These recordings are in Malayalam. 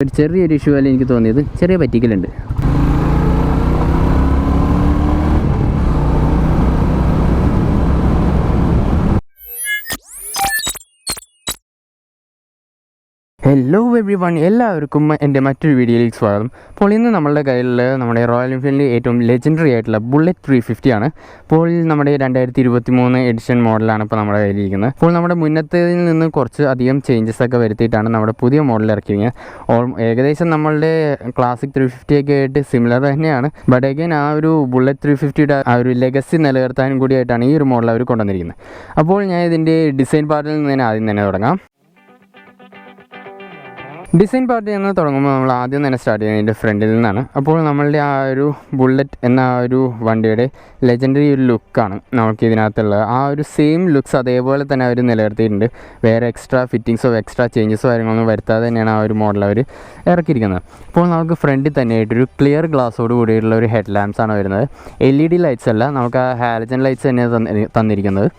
ഒരു ചെറിയൊരു ഇഷ്യൂ പോലെ എനിക്ക് തോന്നിയത് ചെറിയ പറ്റിക്കലുണ്ട്. ഹലോ എവ്രി വൺ, എല്ലാവർക്കും എൻ്റെ മറ്റൊരു വീഡിയോയിലേക്ക് സ്വാഗതം. അപ്പോൾ ഇന്ന് നമ്മളുടെ കയ്യിൽ നമ്മുടെ റോയൽ എൻഫീൽഡിൻ്റെ ഏറ്റവും ലെജൻഡറി ആയിട്ടുള്ള ബുള്ളറ്റ് 350 ആണ്. അപ്പോൾ നമ്മുടെ 2023 എഡിഷൻ മോഡലാണ് ഇപ്പോൾ നമ്മുടെ കയ്യിലിരിക്കുന്നത്. അപ്പോൾ നമ്മുടെ മുന്നത്തേതിൽ നിന്ന് കുറച്ച് അധികം ചേഞ്ചസ് ഒക്കെ വരുത്തിയിട്ടാണ് നമ്മുടെ പുതിയ മോഡൽ ഇറക്കിയിരിക്കുന്നത്. ഏകദേശം നമ്മളുടെ ക്ലാസിക് 350 ഒക്കെ ആയിട്ട് സിമിലർ തന്നെയാണ്. ബട്ട് അഗൈൻ ആ ഒരു ബുള്ളറ്റ് 350യുടെ ആ ഒരു ലെഗസി നിലനിർത്താനും കൂടിയായിട്ടാണ് ഈ ഒരു മോഡൽ അവർ കൊണ്ടുവന്നിരിക്കുന്നത്. അപ്പോൾ ഞാൻ ഇതിൻ്റെ ഡിസൈൻ പാർട്ടിൽ നിന്ന് തന്നെ ആദ്യം തന്നെ തുടങ്ങാം. ഡിസൈൻ പാർട്ടി എന്ന് തുടങ്ങുമ്പോൾ നമ്മൾ ആദ്യം തന്നെ സ്റ്റാർട്ട് ചെയ്യുന്നത് ഇതിൻ്റെ ഫ്രണ്ടിൽ നിന്നാണ്. അപ്പോൾ നമ്മളുടെ ആ ഒരു ബുള്ളറ്റ് എന്ന ആ ഒരു വണ്ടിയുടെ ലെജൻഡറി ഒരു ലുക്കാണ് നമുക്ക് ഇതിനകത്തുള്ളത്. ആ ഒരു സെയിം ലുക്സ് അതേപോലെ തന്നെ അവർ നിലനിർത്തിയിട്ടുണ്ട്. വേറെ എക്സ്ട്രാ ഫിറ്റിങ്സോ എക്സ്ട്രാ ചേഞ്ചസോ കാര്യങ്ങളൊന്നും വരുത്താതെ തന്നെയാണ് ആ ഒരു മോഡൽ അവർ ഇറക്കിയിരിക്കുന്നത്. അപ്പോൾ നമുക്ക് ഫ്രണ്ടിൽ തന്നെയായിട്ടൊരു ക്ലിയർ ഗ്ലാസ്സോട് കൂടിയിട്ടുള്ള ഒരു ഹെഡ് ലാമ്പ്സ് ആണ് വരുന്നത്. LED ലൈറ്റ്സ് അല്ല, നമുക്ക് ആ ഹാലജൻ ലൈറ്റ്സ് തന്നെ തന്നിരിക്കുന്നത്.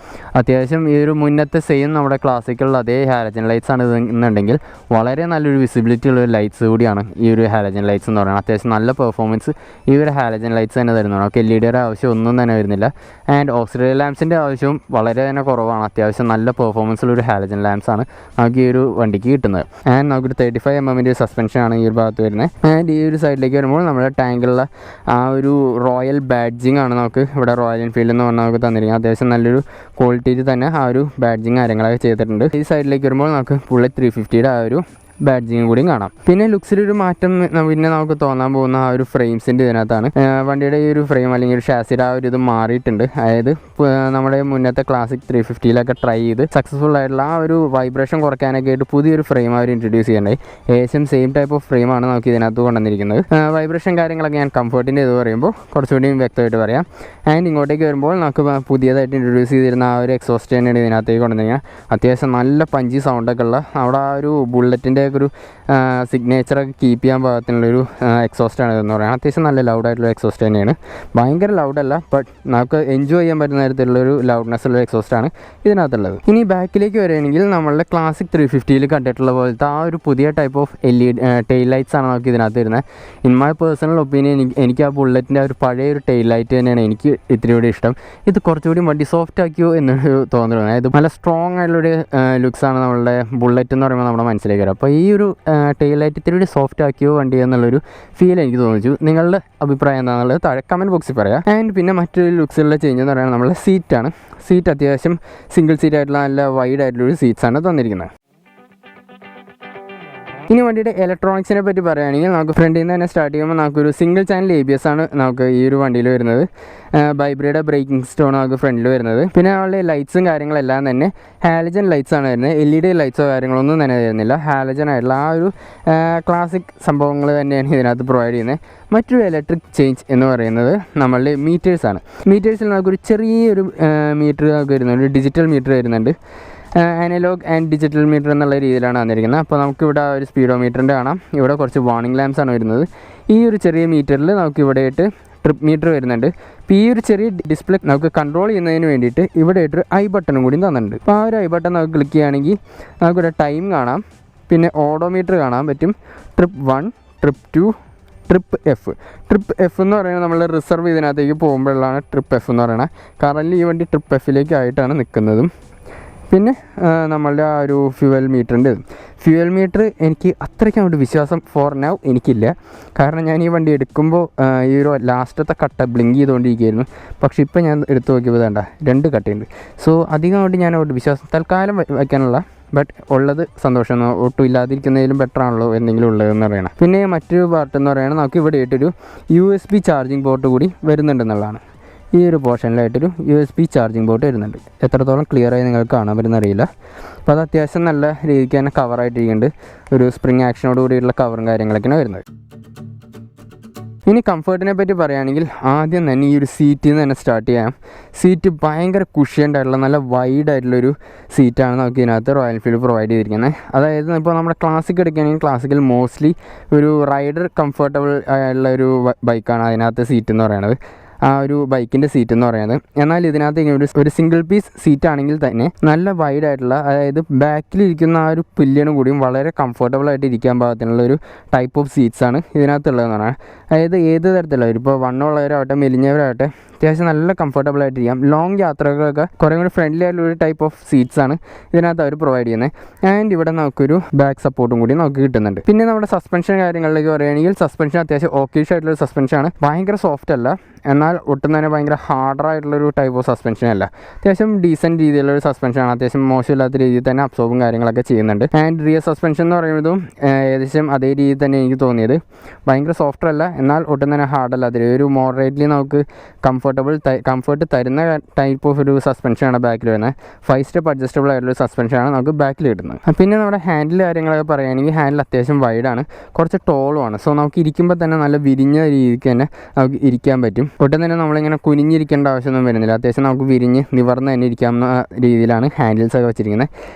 അത്യാവശ്യം ഈ ഒരു മുന്നത്തെ സെയിം നമ്മുടെ ക്ലാസിക്കുള്ള അതേ ഹാലജൻ ലൈറ്റ്സ് ആണ് എന്നുണ്ടെങ്കിൽ വളരെ നല്ലൊരു വിസിബിലിറ്റി ഉള്ള ലൈറ്റ്സ് കൂടിയാണ് ഈ ഒരു ഹാലജൻ ലൈറ്റ്സ് എന്ന് പറയുന്നത്. അത്യാവശ്യം നല്ല പെർഫോമൻസ് ഈ ഒരു ഹാലജൻ ലൈറ്റ്സ് തന്നെ തരുന്നതാണ്. നമുക്ക് LED ആവശ്യം ഒന്നും തന്നെ വരുന്നില്ല. ആൻഡ് ഓക്സിലറി ലാമ്പ്സിൻ്റെ ആവശ്യവും വളരെ തന്നെ കുറവാണ്. അത്യാവശ്യം നല്ല പെർഫോമൻസുള്ള ഒരു ഹാലജൻ ലാമ്പ്സ് ആണ് നമുക്ക് ഈ ഒരു വണ്ടിക്ക് കിട്ടുന്നത്. ആൻഡ് നമുക്കൊരു 35mm സസ്പെൻഷനാണ് ഈ ഒരു ഭാഗത്ത് വരുന്നത്. ആൻഡ് ഈ ഒരു സൈഡിലേക്ക് വരുമ്പോൾ നമ്മുടെ ടാങ്കിലുള്ള ആ ഒരു റോയൽ ബാഡ്ജിങ് ആണ് നമുക്ക് ഇവിടെ റോയൽ എൻഫീൽഡ് എന്ന് പറഞ്ഞാൽ നമുക്ക് തന്നിരിക്കുന്നത്. അത്യാവശ്യം നല്ലൊരു ക്വാളിറ്റിയിൽ തന്നെ ആ ഒരു ബാഡ്ജിങ് കാര്യങ്ങളൊക്കെ ചെയ്തിട്ടുണ്ട്. ഈ സൈഡിലേക്ക് വരുമ്പോൾ നമുക്ക് ബുള്ളറ്റ് 350യുടെ ആ ഒരു ബാഡ്ജിങ് കൂടിയും കാണാം. പിന്നെ ലുക്സിലൊരു മാറ്റം പിന്നെ നമുക്ക് തോന്നാൻ പോകുന്ന ആ ഒരു ഫ്രെയിംസിൻ്റെ ഇതിനകത്താണ്. വണ്ടിയുടെ ഈ ഒരു ഫ്രെയിം അല്ലെങ്കിൽ ഒരു ഷാസിയുടെ ആ ഒരു ഇത് മാറിയിട്ടുണ്ട്. അതായത് നമ്മുടെ മുന്നത്തെ ക്ലാസിക് 350 ട്രൈ ചെയ്ത് സക്സസ്ഫുൾ ആയിട്ടുള്ള ആ ഒരു വൈബ്രേഷൻ കുറയ്ക്കാനൊക്കെ ആയിട്ട് പുതിയൊരു ഫ്രെയിം അവർ ഇൻട്രൊഡ്യൂസ് ചെയ്യണ്ടായി. ഏകദേശം സെയിം ടൈപ്പ് ഓഫ് ഫ്രെയിമാണ് നമുക്ക് ഇതിനകത്ത് കൊണ്ടുവന്നിരിക്കുന്നത്. വൈബ്രേഷൻ കാര്യങ്ങളൊക്കെ ഞാൻ കംഫർട്ടിൻ്റെ ഇത് പറയുമ്പോൾ കുറച്ചുകൂടി വ്യക്തമായിട്ട് പറയാം. ആൻഡ് ഇങ്ങോട്ടേക്ക് വരുമ്പോൾ നമുക്ക് പുതിയതായിട്ട് ഇൻട്രൊഡ്യൂസ് ചെയ്തിരുന്ന ആ ഒരു എക്സോസ്റ്റ് തന്നെയാണ് ഇതിനകത്തേക്ക് കൊണ്ടുവന്നിരിക്കുന്നത്. അത്യാവശ്യം നല്ല പഞ്ചി സൗണ്ടൊക്കെ ഉള്ള അവിടെ ആ ഒരു ബുള്ളറ്റിൻ്റെ ഒരു സിഗ്നേച്ചറൊക്കെ കീപ്പ് ചെയ്യാൻ പാകത്തിനുള്ളൊരു എക്സോസ്റ്റാണ് ഇതെന്ന് പറയുന്നത്. അത്യാവശ്യം നല്ല ലൗഡായിട്ടുള്ള എക്സോസ്റ്റ് തന്നെയാണ്. ഭയങ്കര ലൗഡല്ല, ബട്ട് നമുക്ക് എൻജോയ് ചെയ്യാൻ പറ്റുന്ന തരത്തിലുള്ളൊരു ലൗഡ്നെസ് ഉള്ള എക്സോസ്റ്റാണ് ഇതിനകത്തുള്ളത്. ഇനി ബാക്കിലേക്ക് വരികയാണെങ്കിൽ നമ്മളുടെ ക്ലാസിക് 350 കണ്ടിട്ടുള്ള പോലത്തെ ആ ഒരു പുതിയ ടൈപ്പ് ഓഫ് ടെയിൽ ലൈറ്റ്സ് ആണ് നമുക്ക് ഇതിനകത്ത് വരുന്നത്. ഇൻ മൈ പേഴ്സണൽ ഒപ്പീനിയൻ എനിക്ക് ആ ബുള്ളറ്റിൻ്റെ ഒരു പഴയ ഒരു ടെയിൽ ലൈറ്റ് തന്നെയാണ് എനിക്ക് ഇത്തിരി കൂടി ഇഷ്ടം. ഇത് കുറച്ചുകൂടി വണ്ടി സോഫ്റ്റ് ആക്കിയോ എന്നൊരു തോന്നൽ. അതായത് നല്ല സ്ട്രോങ് ആയിട്ടുള്ളൊരു ലുക്സാണ് നമ്മളുടെ ബുള്ളറ്റ് എന്ന് പറയുമ്പോൾ നമ്മുടെ മനസ്സിലേക്ക് വരും. അപ്പോൾ ഈ ഒരു ടെയിൽ ലൈറ്റ് ഇത്തിരി സോഫ്റ്റ് ആക്കിയോ വണ്ടി എന്നുള്ളൊരു ഫീൽ എനിക്ക് തോന്നിച്ചു. നിങ്ങളുടെ അഭിപ്രായം എന്താണെന്നുള്ളത് താഴെ കമൻറ്റ് ബോക്സിൽ പറയാം. ആൻഡ് പിന്നെ മറ്റൊരു ലുക്സിലുള്ള ചേഞ്ച് എന്ന് പറയുന്നത് നമ്മുടെ സീറ്റാണ്. സീറ്റ് അത്യാവശ്യം സിംഗിൾ സീറ്റ് ആയിട്ടുള്ള നല്ല വൈഡ് ആയിട്ടുള്ളൊരു സീറ്റ്സാണ് തന്നിരിക്കുന്നത്. ഇനി വണ്ടിയുടെ ഇലക്ട്രോണിക്സിനെ പറ്റി പറയുകയാണെങ്കിൽ നമുക്ക് ഫ്രണ്ടിൽ നിന്ന് തന്നെ സ്റ്റാർട്ട് ചെയ്യുമ്പോൾ നമുക്കൊരു സിംഗിൾ ചാനൽ ABS ആണ് നമുക്ക് ഈ ഒരു വണ്ടിയിൽ വരുന്നത്. ബൈബ്രയുടെ ബ്രേക്കിംഗ് സ്റ്റോൺ നമുക്ക് ഫ്രണ്ടിൽ വരുന്നത്. പിന്നെ അവളുടെ ലൈറ്റ്സും കാര്യങ്ങളെല്ലാം തന്നെ ഹാലജൻ ലൈറ്റ്സ് ആണ് വരുന്നത്. LED ലൈറ്റ്സോ കാര്യങ്ങളൊന്നും തന്നെ വരുന്നില്ല. ഹാലജൻ ആയിട്ടുള്ള ആ ഒരു ക്ലാസിക് സംഭവങ്ങൾ തന്നെയാണ് ഇതിനകത്ത് പ്രൊവൈഡ് ചെയ്യുന്നത്. മറ്റൊരു ഇലക്ട്രിക് ചേഞ്ച് എന്ന് പറയുന്നത് നമ്മളുടെ മീറ്റേഴ്സാണ്. മീറ്റേഴ്സിൽ നമുക്കൊരു ചെറിയൊരു മീറ്റർ നമുക്ക് വരുന്നുണ്ട്, ഒരു ഡിജിറ്റൽ മീറ്റർ വരുന്നുണ്ട്. അനലോഗ് ആൻഡ് ഡിജിറ്റൽ മീറ്റർ എന്നുള്ള രീതിയിലാണ് വന്നിരിക്കുന്നത്. അപ്പോൾ നമുക്കിവിടെ ഒരു സ്പീഡോമീറ്ററിൻ്റെ കാണാം. ഇവിടെ കുറച്ച് വാർണിംഗ് ലാമ്പ്സ് ആണ് വരുന്നത്. ഈ ഒരു ചെറിയ മീറ്ററിൽ നമുക്ക് ഇവിടെയായിട്ട് ട്രിപ്പ് മീറ്റർ വരുന്നുണ്ട്. അപ്പോൾ ഈ ഒരു ചെറിയ ഡിസ്പ്ലേ നമുക്ക് കൺട്രോൾ ചെയ്യുന്നതിന് വേണ്ടിയിട്ട് ഇവിടെ ആയിട്ടൊരു ഐ ബട്ടണും കൂടി തന്നിട്ടുണ്ട്. അപ്പോൾ ആ ഒരു ഐ ബട്ടൺ നമുക്ക് ക്ലിക്ക് ചെയ്യുകയാണെങ്കിൽ നമുക്കിവിടെ ടൈം കാണാം, പിന്നെ ഓഡോമീറ്റർ കാണാൻ പറ്റും, ട്രിപ്പ് 1, ട്രിപ്പ് 2, ട്രിപ്പ് F എന്ന് പറയുന്നത് നമ്മൾ റിസർവ് ഇതിനകത്തേക്ക് പോകുമ്പോഴാണ് ട്രിപ്പ് F എന്ന് പറയുന്നത്. കറൻറ്റ്ലി ഈ വണ്ടി ട്രിപ്പ് Fലേക്കായിട്ടാണ് നിൽക്കുന്നതും. പിന്നെ നമ്മളുടെ ആ ഒരു ഫ്യൂവൽ മീറ്റർ എനിക്ക് അത്രയ്ക്ക് അങ്ങോട്ട് വിശ്വാസം ഫോർ നൗ എനിക്കില്ല. കാരണം ഞാൻ ഈ വണ്ടി എടുക്കുമ്പോൾ ഈ ഒരു ലാസ്റ്റത്തെ കട്ട ബ്ലിങ്ക് ചെയ്തുകൊണ്ടിരിക്കുകയായിരുന്നു. പക്ഷേ ഇപ്പോൾ ഞാൻ എടുത്തു നോക്കിയപ്പോൾ വേണ്ട 2 കട്ടയുണ്ട്. സോ അധികമായിട്ട് ഞാൻ അങ്ങോട്ട് വിശ്വാസം തൽക്കാലം വയ്ക്കാനുള്ള, ബട്ട് ഉള്ളത് സന്തോഷം. ഒട്ടും ഇല്ലാതിരിക്കുന്നതിലും ബെറ്റർ ആണല്ലോ എന്തെങ്കിലും ഉള്ളതെന്ന് പറയണം. പിന്നെ മറ്റൊരു പാർട്ട് എന്ന് പറയുന്നത് നമുക്ക് ഇവിടെ ആയിട്ടൊരു USB ചാർജിങ് പോർട്ട് കൂടി വരുന്നുണ്ടെന്നുള്ളതാണ്. ഈ ഒരു പോർഷനിലായിട്ടൊരു USB ചാർജിങ് പോർട്ട് വരുന്നുണ്ട്. എത്രത്തോളം ക്ലിയറായി നിങ്ങൾക്ക് കാണാൻ പറ്റുന്നറിയില്ല. അപ്പോൾ അത് അത്യാവശ്യം നല്ല രീതിക്ക് തന്നെ കവറായിട്ടിരിക്കുന്നുണ്ട്. ഒരു സ്പ്രിങ് ആക്ഷനോട് കൂടിയുള്ള കവറും കാര്യങ്ങളൊക്കെയാണ് വരുന്നത്. ഇനി കംഫർട്ടിനെ പറ്റി പറയുകയാണെങ്കിൽ ആദ്യം തന്നെ ഈ ഒരു സീറ്റിൽ നിന്ന് തന്നെ സ്റ്റാർട്ട് ചെയ്യാം. സീറ്റ് ഭയങ്കര കുഷ്യൻ്റായിട്ടുള്ള നല്ല വൈഡായിട്ടുള്ളൊരു സീറ്റാണ് നമുക്ക് ഇതിനകത്ത് റോയൽ എൻഫീൽഡ് പ്രൊവൈഡ് ചെയ്തിരിക്കുന്നത്. അതായത് ഇപ്പോൾ നമ്മുടെ ക്ലാസിക് എടുക്കുകയാണെങ്കിൽ ക്ലാസിക്കൽ മോസ്റ്റ്ലി ഒരു റൈഡർ കംഫർട്ടബിൾ ആയിട്ടുള്ള ഒരു ബൈക്കാണ് അതിനകത്ത് സീറ്റ് എന്ന് പറയുന്നത്. ആ ഒരു ബൈക്കിൻ്റെ സീറ്റ് എന്ന് പറയുന്നത്. എന്നാൽ ഇതിനകത്ത് ഒരു സിംഗിൾ പീസ് സീറ്റ് ആണെങ്കിൽ തന്നെ നല്ല വൈഡ് ആയിട്ടുള്ള, അതായത് ബാക്കിലിരിക്കുന്ന ആ ഒരു പില്ലിയനും കൂടിയും വളരെ കംഫർട്ടബിൾ ആയിട്ട് ഇരിക്കാൻ പാകത്തിനുള്ള ഒരു ടൈപ്പ് ഓഫ് സീറ്റ്സ് ആണ് ഇതിനകത്തുള്ളതെന്ന് പറഞ്ഞാൽ. അതായത് ഏത് തരത്തിലുള്ളവർ, ഇപ്പോൾ വണ്ണമുള്ളവരാവട്ടെ മെലിഞ്ഞവരാവട്ടെ, അത്യാവശ്യം നല്ല കംഫർട്ടബിൾ ആയിട്ട് ഇരിക്കാം. ലോങ് യാത്രകളൊക്കെ കുറേ കൂടി ഫ്രണ്ട്ലി ആയിട്ടുള്ള ഒരു ടൈപ്പ് ഓഫ് സീറ്റ്സ് ആണ് ഇതിനകത്ത് അവർ പ്രൊവൈഡ് ചെയ്യുന്നത്. ആൻഡ് ഇവിടെ നമുക്കൊരു ബാക്ക് സപ്പോർട്ടും കൂടി നമുക്ക് കിട്ടുന്നുണ്ട്. പിന്നെ നമ്മുടെ സസ്പെൻഷൻ കാര്യങ്ങളിലേക്ക് പറയുകയാണെങ്കിൽ സസ്പെൻഷൻ അത്യാവശ്യം ഓക്കേഷ് ആയിട്ടുള്ള സസ്പെൻഷനാണ്. ഭയങ്കര സോഫ്റ്റ് അല്ല, എന്നാൽ ഒട്ടും തന്നെ ഭയങ്കര ഹാർഡറായിട്ടുള്ളൊരു ടൈപ്പ് ഓഫ് സസ്പെൻഷൻ അല്ല. അത്യാവശ്യം ഡീസൻറ്റ് രീതിയിലുള്ളൊരു സസ്പെൻഷനാണ്. അത്യാവശ്യം മോശമില്ലാത്ത രീതിയിൽ തന്നെ അബ്സോർബും കാര്യങ്ങളൊക്കെ ചെയ്യുന്നുണ്ട്. ആൻഡ് റിയർ സസ്പെൻഷൻ എന്ന് പറയുന്നതും ഏകദേശം അതേ രീതിയിൽ തന്നെ എനിക്ക് തോന്നിയത്. ഭയങ്കര സോഫ്റ്റ് അല്ല, എന്നാൽ ഒട്ടും തന്നെ ഹാർഡല്ലാത്ത ഒരു മോഡറേറ്റ്ലി നമുക്ക് കംഫർട്ട് തരുന്ന ടൈപ്പ് ഓഫ് ഒരു സസ്പെൻഷനാണ് ബാക്കിൽ വരുന്നത്. 5 സ്റ്റെപ്പ് അഡ്ജസ്റ്റബിൾ ആയിട്ടുള്ള സസ്പെൻഷനാണ് നമുക്ക് ബാക്കിൽ കിട്ടുന്നത്. പിന്നെ നമ്മുടെ ഹാൻഡിൽ കാര്യങ്ങളൊക്കെ പറയുകയാണെങ്കിൽ ഹാൻഡിൽ അത്യാവശ്യം വൈഡാണ്, കുറച്ച് ടോളുമാണ്. സോ നമുക്ക് ഇരിക്കുമ്പോൾ തന്നെ നല്ല വിരിഞ്ഞ രീതിക്ക് തന്നെ നമുക്ക് ഇരിക്കാൻ പറ്റും. ഒട്ടും തന്നെ നമ്മളിങ്ങനെ കുനിഞ്ഞിരിക്കേണ്ട ആവശ്യമൊന്നും വരുന്നില്ല. അത്യാവശ്യം നമുക്ക് വിരിഞ്ഞ് നിവർന്ന് തന്നെ ഇരിക്കാവുന്ന രീതിയിലാണ് ഹാൻഡിൽസൊക്കെ വെച്ചിരിക്കുന്നത്.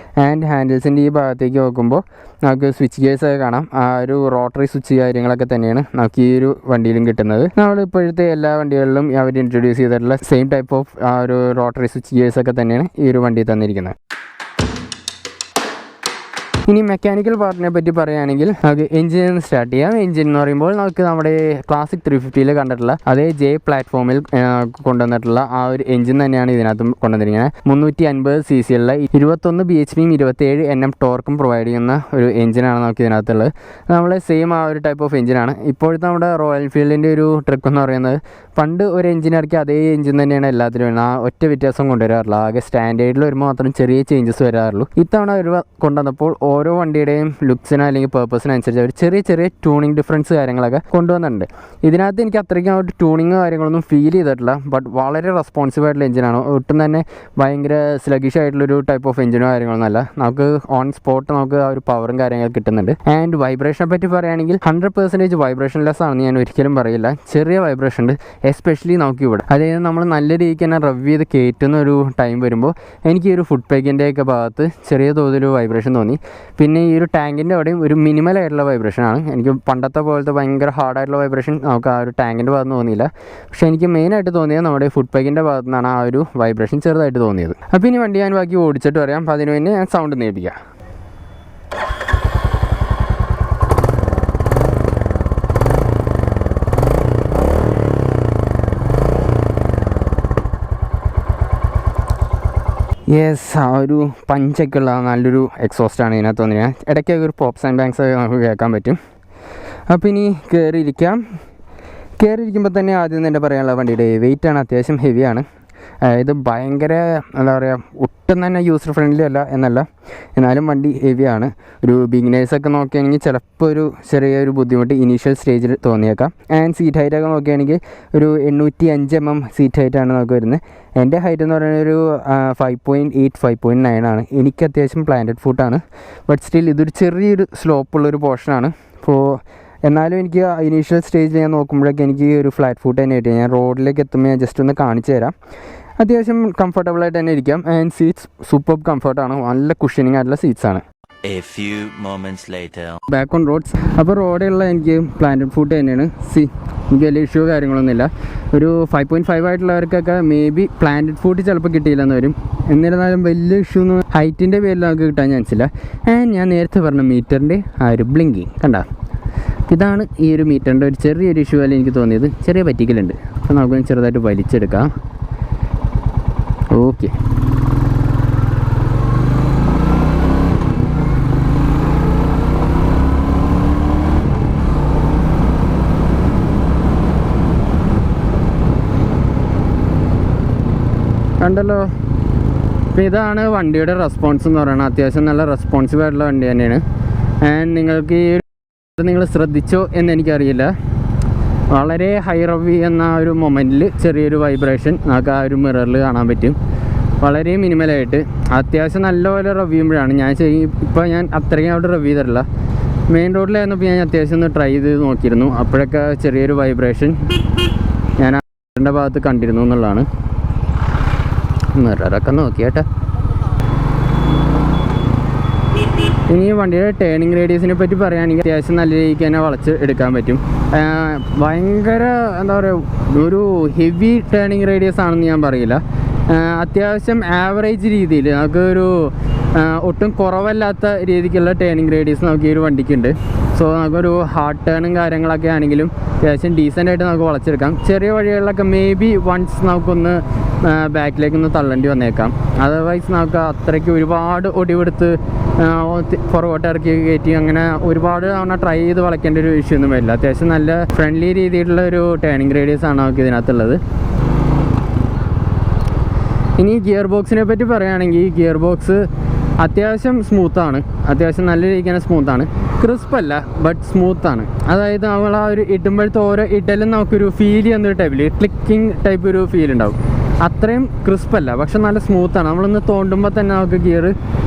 ആൻഡ് ഹാൻഡിൽസിൻ്റെ ഈ ഭാഗത്തേക്ക് നോക്കുമ്പോൾ നമുക്ക് സ്വിച്ച് ഗിയേഴ്സൊക്കെ കാണാം. ആ ഒരു റോട്ടറി സ്വിച്ച് കാര്യങ്ങളൊക്കെ തന്നെയാണ് നമുക്ക് ഈ ഒരു വണ്ടിയിലും കിട്ടുന്നത്. നമ്മളിപ്പോഴത്തെ എല്ലാ വണ്ടികളിലും അവർ ഇൻട്രൊഡ്യൂസ് ചെയ്തിട്ടുള്ള സെയിം ടൈപ്പ് ഓഫ് ആ ഒരു റോട്ടറി സ്വിച്ച് ഗിയേഴ്സൊക്കെ തന്നെയാണ് ഈ ഒരു വണ്ടിയിൽ തന്നിരിക്കുന്നത്. ഇനി മെക്കാനിക്കൽ പാർട്ടിനെ പറ്റി പറയുകയാണെങ്കിൽ നമുക്ക് എഞ്ചിനിൽ നിന്ന് സ്റ്റാർട്ട് ചെയ്യാം. എഞ്ചിൻ എന്ന് പറയുമ്പോൾ നമുക്ക് നമ്മുടെ ക്ലാസിക് 350 കണ്ടിട്ടുള്ള അതേ ജെ പ്ലാറ്റ്ഫോമിൽ കൊണ്ടുവന്നിട്ടുള്ള ആ ഒരു എഞ്ചിൻ തന്നെയാണ് ഇതിനകത്തും കൊണ്ടുവന്നിരിക്കുന്നത്. 350 cc ഉള്ള 21 bhp 27 Nm ടോർക്കും പ്രൊവൈഡ് ചെയ്യുന്ന ഒരു എഞ്ചിനാണ് നമുക്ക് ഇതിനകത്തുള്ളത്. നമ്മൾ സെയിം ആ ഒരു ടൈപ്പ് ഓഫ് എഞ്ചിനാണ്. ഇപ്പോഴത്തെ നമ്മുടെ റോയൽ എൻഫീൽഡിൻ്റെ ഒരു ട്രിക്ക് എന്ന് പറയുന്നത്, പണ്ട് ഒരു എഞ്ചിൻ ഇറക്കി അതേ എഞ്ചിൻ തന്നെയാണ് എല്ലാത്തിലും വരുന്നത്. ആ ഒറ്റ വ്യത്യാസം കൊണ്ടുവരാറില്ല. ആകെ സ്റ്റാൻഡേർഡിൽ വരുമ്പോൾ മാത്രം ചെറിയ ചേഞ്ചസ് വരാറുള്ളൂ. ഇത്തവണ അവർ കൊണ്ടുവന്നപ്പോൾ ഓരോ വണ്ടിയുടെയും ലുക്സിന് അല്ലെങ്കിൽ പേർപ്പസിനനുസരിച്ച് അവർ ചെറിയ ചെറിയ ട്യൂണിങ് ഡിഫറൻസ് കാര്യങ്ങളൊക്കെ കൊണ്ടുവന്നിട്ടുണ്ട്. ഇതിനകത്ത് എനിക്ക് അത്രയ്ക്കും ആ ഒരു ട്യൂണിങ് കാര്യങ്ങളൊന്നും ഫീൽ ചെയ്തിട്ടില്ല. ബട്ട് വളരെ റെസ്പോൺസീവ് ആയിട്ടുള്ള എഞ്ചിനാണ്. ഒട്ടും തന്നെ ഭയങ്കര സ്ലഗിഷ് ആയിട്ടുള്ളൊരു ടൈപ്പ് ഓഫ് എഞ്ചിനോ കാര്യങ്ങളൊന്നും അല്ല. നമുക്ക് ഓൺ സ്പോട്ട് നമുക്ക് ആ ഒരു പവറും കാര്യങ്ങളൊക്കെ കിട്ടുന്നുണ്ട്. ആൻഡ് വൈബ്രേഷനെ പറ്റി പറയുകയാണെങ്കിൽ 100% വൈബ്രേഷൻ ലെസ് ആണെന്ന് ഞാൻ ഒരിക്കലും പറയില്ല. ചെറിയ വൈബ്രേഷൻ ഉണ്ട്, എസ്പെഷ്യലി നമുക്ക് ഇവിടെ. അതായത് നമ്മൾ നല്ല രീതിക്ക് തന്നെ റവ് ചെയ്ത് കയറ്റുന്ന ഒരു ടൈം വരുമ്പോൾ എനിക്ക് ഈ ഒരു ഫുഡ് പാക്കിൻ്റെയൊക്കെ ഭാഗത്ത് ചെറിയ തോതിലൊരു വൈബ്രേഷൻ തോന്നി. പിന്നെ ഈ ഒരു ടാങ്കിൻ്റെ അവിടെയും ഒരു മിനിമൽ ആയിട്ടുള്ള വൈബ്രേഷനാണ്. എനിക്ക് പണ്ടത്തെ പോലത്തെ ഭയങ്കര ഹാർഡായിട്ടുള്ള വൈബ്രേഷൻ നമുക്ക് ആ ഒരു ടാങ്കിൻ്റെ ഭാഗത്ത് തോന്നിയില്ല. പക്ഷേ എനിക്ക് മെയിനായിട്ട് തോന്നിയത് നമ്മുടെ ഫുഡ് പാക്കിൻ്റെ ഭാഗത്തു നിന്നാണ് ആ ഒരു വൈബ്രേഷൻ ചെറുതായിട്ട് തോന്നിയത്. അപ്പോൾ ഇനി വണ്ടി ഞാൻ ബാക്കി ഓടിച്ചിട്ട് പറയാം. അപ്പോൾ അതിന് വേണ്ടി ഞാൻ സൗണ്ട് നേടിക്കാം. യെസ്, ആ ഒരു പഞ്ചൊക്കെയുള്ള നല്ലൊരു എക്സോസ്റ്റാണ് ഇതിനകത്ത് തോന്നിയത്. ഇടയ്ക്കൊക്കെ ഒരു പോപ്സ് ആൻഡ് ബാങ്സ് ഒക്കെ നമുക്ക് കേൾക്കാൻ പറ്റും. അപ്പോൾ ഇനി കയറിയിരിക്കുമ്പോൾ തന്നെ ആദ്യം തന്നെ പറയാനുള്ള വണ്ടിയുടെ വെയിറ്റാണ് അത്യാവശ്യം ഹെവിയാണ്. ഇത് ഭയങ്കര എന്താ പറയുക, ഒട്ടും തന്നെ യൂസർ ഫ്രണ്ട്ലി അല്ല എന്നല്ല, എന്നാലും വണ്ടി ഹെവിയാണ്. ഒരു ബിഗിനേഴ്സൊക്കെ നോക്കുകയാണെങ്കിൽ ചിലപ്പോൾ ഒരു ചെറിയൊരു ബുദ്ധിമുട്ട് ഇനീഷ്യൽ സ്റ്റേജിൽ തോന്നിയേക്കാം. ആൻഡ് സീറ്റ് ഹൈറ്റൊക്കെ നോക്കുകയാണെങ്കിൽ ഒരു 805 mm സീറ്റ് ഹൈറ്റാണ് നമുക്ക് വരുന്നത്. എൻ്റെ ഹൈറ്റ് എന്ന് പറയുന്നത് ഒരു 5.8 5.9 ആണ്. എനിക്ക് അത്യാവശ്യം പ്ലാന്റഡ് ഫുട്ടാണ്. ബട്ട് സ്റ്റിൽ ഇതൊരു ചെറിയൊരു സ്ലോപ്പുള്ളൊരു പോർഷനാണ്. അപ്പോൾ എന്നാലും എനിക്ക് ഇനീഷ്യൽ സ്റ്റേജിൽ ഞാൻ നോക്കുമ്പോഴൊക്കെ എനിക്ക് ഒരു ഫ്ലാറ്റ് ഫുട്ട് തന്നെ കിട്ടി. ഞാൻ റോഡിലേക്ക് എത്തുമ്പോൾ ഞാൻ ജസ്റ്റ് ഒന്ന് കാണിച്ചു തരാം. അത്യാവശ്യം കംഫർട്ടബിളായിട്ട് തന്നെ ഇരിക്കാം. ആൻഡ് സീറ്റ്സ് സൂപ്പർ കംഫർട്ടാണ്. നല്ല കുഷനിങ് ആയിട്ടുള്ള സീറ്റ്സാണ്. Back on roads. അപ്പോൾ റോഡിലുള്ള എനിക്ക് പ്ലാന്റഡ് ഫുഡ് തന്നെയാണ്. എനിക്ക് വലിയ ഇഷ്യൂ കാര്യങ്ങളൊന്നുമില്ല. ഒരു 5.5 ആയിട്ടുള്ളവർക്കൊക്കെ മേ ബി പ്ലാന്റഡ് ഫുഡ് ചിലപ്പോൾ കിട്ടിയില്ലെന്ന് വരും. എന്നിരുന്നാലും വലിയ ഇഷ്യൂ ഒന്നും ഹൈറ്റിൻ്റെ പേരിൽ നമുക്ക് കിട്ടാൻ ചാൻസ് ഇല്ല. ആൻഡ് ഞാൻ നേരത്തെ പറഞ്ഞ മീറ്ററിൻ്റെ ആ ഒരു ബ്ലിങ്കിങ് കണ്ട, ഇതാണ് ഈ ഒരു മീറ്ററിൻ്റെ ഒരു ചെറിയൊരു ഇഷ്യൂ അല്ല എനിക്ക് തോന്നിയത്. ചെറിയ പറ്റിക്കലുണ്ട്. അപ്പോൾ നമുക്ക് ചെറുതായിട്ട് വലിച്ചെടുക്കാം. ഓക്കെ, കണ്ടല്ലോ. അപ്പോൾ ഇതാണ് വണ്ടിയുടെ റെസ്പോൺസ് എന്ന് പറയുന്നത്. അത്യാവശ്യം നല്ല റെസ്പോൺസീവ് ആയിട്ടുള്ള വണ്ടി തന്നെയാണ്. ആൻഡ് നിങ്ങൾക്ക് ഈ നിങ്ങൾ ശ്രദ്ധിച്ചോ എന്നെനിക്കറിയില്ല, വളരെ ഹൈ റവ് എന്ന ഒരു മൊമെൻറ്റിൽ ചെറിയൊരു വൈബ്രേഷൻ നമുക്ക് ആ ഒരു മിററിൽ കാണാൻ പറ്റും. വളരെ മിനിമലായിട്ട്. അത്യാവശ്യം നല്ലപോലെ റവ് ചെയ്യുമ്പോഴാണ് ഇപ്പോൾ ഞാൻ അത്രയും അവിടെ റവ് ചെയ്തിട്ടില്ല. മെയിൻ റോഡിലായിരുന്നപ്പോൾ ഞാൻ അത്യാവശ്യം ഒന്ന് ട്രൈ ചെയ്ത് നോക്കിയിരുന്നു. അപ്പോഴൊക്കെ ചെറിയൊരു വൈബ്രേഷൻ ഞാൻ അതിൻ്റെ ഭാഗത്ത് കണ്ടിരുന്നു എന്നുള്ളതാണ്. മിററൊക്കെ നോക്കിയേട്ടെ. ഇനി വണ്ടിയുടെ ടേണിങ് റേഡിയസിനെ പറ്റി പറയുകയാണെങ്കിൽ അത്യാവശ്യം നല്ല രീതിക്ക് തന്നെ വളച്ച് എടുക്കാൻ പറ്റും. ഭയങ്കര എന്താ പറയുക, ഒരു ഹെവി ടേണിങ് റേഡിയസ് ആണെന്ന് ഞാൻ പറയില്ല. അത്യാവശ്യം ആവറേജ് രീതിയിൽ നമുക്ക് ഒരു ഒട്ടും കുറവല്ലാത്ത രീതിക്കുള്ള ടേണിങ് റേഡിയസ് നമുക്ക് ഈ ഒരു വണ്ടിക്കുണ്ട്. സോ നമുക്കൊരു ഹാർഡ് ടേണും കാര്യങ്ങളൊക്കെ ആണെങ്കിലും അത്യാവശ്യം ഡീസൻ്റായിട്ട് നമുക്ക് വളച്ചെടുക്കാം. ചെറിയ വഴികളിലൊക്കെ മേ ബി വൺസ് നമുക്കൊന്ന് ബാക്കിലേക്കൊന്ന് തള്ളേണ്ടി വന്നേക്കാം. അതർവൈസ് നമുക്ക് അത്രയ്ക്ക് ഒരുപാട് ഒടിവെടുത്ത് പുറകോട്ട് ഇറക്കി കയറ്റി അങ്ങനെ ഒരുപാട് തവണ ട്രൈ ചെയ്ത് വളയ്ക്കേണ്ട ഒരു ഇഷ്യൂ ഒന്നും വരില്ല. അത്യാവശ്യം നല്ല ഫ്രണ്ട്ലി രീതിയിലുള്ള ഒരു ടേണിങ് റേഡിയസ് ആണ് നമുക്ക് ഇതിനകത്തുള്ളത്. ഇനി ഗിയർ ബോക്സിനെ പറ്റി പറയുകയാണെങ്കിൽ ഗിയർ ബോക്സ് അത്യാവശ്യം സ്മൂത്താണ്, അത്യാവശ്യം നല്ല രീതിക്ക് തന്നെ സ്മൂത്താണ്. ക്രിസ്പല്ല, ബട്ട് സ്മൂത്താണ്. അതായത് നമ്മൾ ആ ഒരു ഇടുമ്പോഴത്തെ ഓരോ ഇടലും നമുക്കൊരു ഫീൽ ചെയ്യുന്നൊരു ടൈപ്പിൽ ക്ലിക്കിങ് ടൈപ്പ് ഒരു ഫീൽ ഉണ്ടാവും. അത്രയും ക്രിസ്പല്ല, പക്ഷെ നല്ല സ്മൂത്താണ്. നമ്മളൊന്ന് തോണ്ടുമ്പോൾ തന്നെ നമുക്ക് ഗിയർ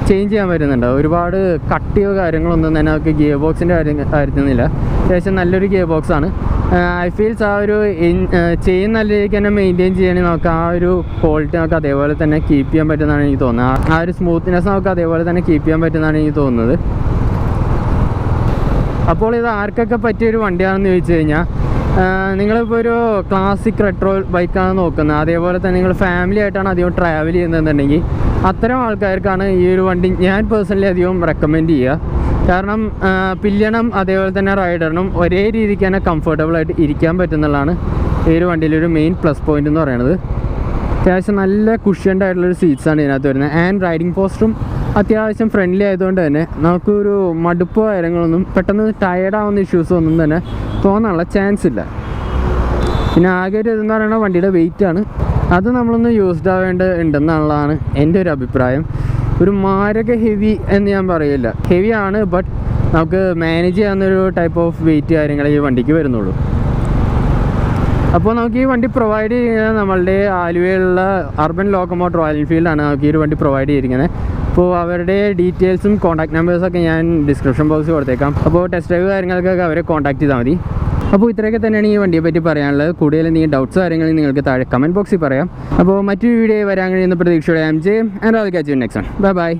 ചേഞ്ച് ചെയ്യാൻ പറ്റുന്നുണ്ട്. ഒരുപാട് കട്ടിയോ കാര്യങ്ങളൊന്നും തന്നെ നമുക്ക് ഗിയർ ബോക്സിൻ്റെ കാര്യത്തിനില്ല. അത്യാവശ്യം നല്ലൊരു ഗിയർ ബോക്സാണ്. ഐ ഫീൽസ് ആ ഒരു ചെയിൻ നല്ല രീതിക്ക് തന്നെ മെയിൻറ്റെയിൻ ചെയ്യണമെങ്കിൽ നമുക്ക് ആ ഒരു ക്വാളിറ്റി നമുക്ക് അതേപോലെ തന്നെ കീപ്പ് ചെയ്യാൻ പറ്റുന്നതാണ് എനിക്ക് തോന്നുന്നത്. ആ ഒരു സ്മൂത്ത്നെസ് നമുക്ക് അതേപോലെ തന്നെ കീപ്പ് ചെയ്യാൻ പറ്റുന്നതാണ് എനിക്ക് തോന്നുന്നത്. അപ്പോൾ ഇത് ആർക്കൊക്കെ പറ്റിയൊരു വണ്ടിയാണെന്ന് ചോദിച്ചു കഴിഞ്ഞാൽ, നിങ്ങളിപ്പോൾ ഒരു ക്ലാസിക് റെട്രോ ബൈക്കാണ് നോക്കുന്നത്, അതേപോലെ തന്നെ നിങ്ങൾ ഫാമിലി ആയിട്ടാണ് അധികം ട്രാവൽ ചെയ്യുന്നതെന്നുണ്ടെങ്കിൽ അത്തരം ആൾക്കാർക്കാണ് ഈ ഒരു വണ്ടി ഞാൻ പേഴ്സണലി അധികം റെക്കമെൻഡ് ചെയ്യുക. കാരണം പില്യണം അതേപോലെ തന്നെ റൈഡറിനും ഒരേ രീതിക്ക് തന്നെ കംഫർട്ടബിളായിട്ട് ഇരിക്കാൻ പറ്റുന്നതാണ് ഈ ഒരു വണ്ടിയിലൊരു മെയിൻ പ്ലസ് പോയിൻ്റ് എന്ന് പറയുന്നത്. അത്യാവശ്യം നല്ല കുഷ്യൻഡ് ആയിട്ടുള്ളൊരു സീറ്റ്സാണ് ഇതിനകത്ത് വരുന്നത്. ആൻഡ് റൈഡിങ് പോസ്റ്ററും അത്യാവശ്യം ഫ്രണ്ട്ലി ആയതുകൊണ്ട് തന്നെ നമുക്കൊരു മടുപ്പോ കാര്യങ്ങളൊന്നും പെട്ടെന്ന് ടയർഡാവുന്ന ഇഷ്യൂസോ ഒന്നും തന്നെ തോന്നാനുള്ള ചാൻസ് ഇല്ല. പിന്നെ ആകെ ഒരു ഇതെന്ന് പറയുന്നത് വണ്ടിയുടെ വെയിറ്റാണ്. അത് നമ്മളൊന്ന് യൂസ്ഡ് ആവേണ്ടതുണ്ടെന്നുള്ളതാണ് എൻ്റെ ഒരു അഭിപ്രായം. ഒരു മാരക ഹെവി എന്ന് ഞാൻ പറയില്ല, ഹെവി ആണ്, ബട്ട് നമുക്ക് മാനേജ് ചെയ്യാവുന്നൊരു ടൈപ്പ് ഓഫ് വെയിറ്റ് കാര്യങ്ങൾ ഈ വണ്ടിക്ക് വരുന്നുള്ളൂ. അപ്പോൾ നമുക്ക് ഈ വണ്ടി പ്രൊവൈഡ് ചെയ്യുന്നത് നമ്മളുടെ ആലുവയിലുള്ള അർബൻ ലോക്കോമോട്ടീവ് റോയൽ എൻഫീൽഡാണ് നമുക്ക് ഈ ഒരു വണ്ടി പ്രൊവൈഡ് ചെയ്തിരിക്കുന്നത്. അപ്പോൾ അവരുടെ ഡീറ്റെയിൽസും കോൺടാക്ട് നമ്പേഴ്സൊക്കെ ഞാൻ ഡിസ്ക്രിപ്ഷൻ ബോക്സിൽ കൊടുത്തേക്കാം. അപ്പോൾ ടെസ്റ്റ് ഡ്രൈവ് കാര്യങ്ങൾക്കൊക്കെ അവരെ കോൺടാക്ട് ചെയ്താൽ മതി. അപ്പോൾ ഇത്രയൊക്കെ തന്നെയാണ് ഈ വണ്ടിയെ പറ്റി പറയാനുള്ളത്. കൂടുതൽ എന്തെങ്കിലും ഡൗട്ട്സ് കാര്യങ്ങൾ നിങ്ങൾക്ക് താഴെ കമൻറ്റ് ബോക്സിൽ പറയാം. അപ്പോൾ മറ്റൊരു വീഡിയോ വരാൻ കഴിയുന്ന പ്രതീക്ഷയോടെ M J and Al catch you next one. Bye by.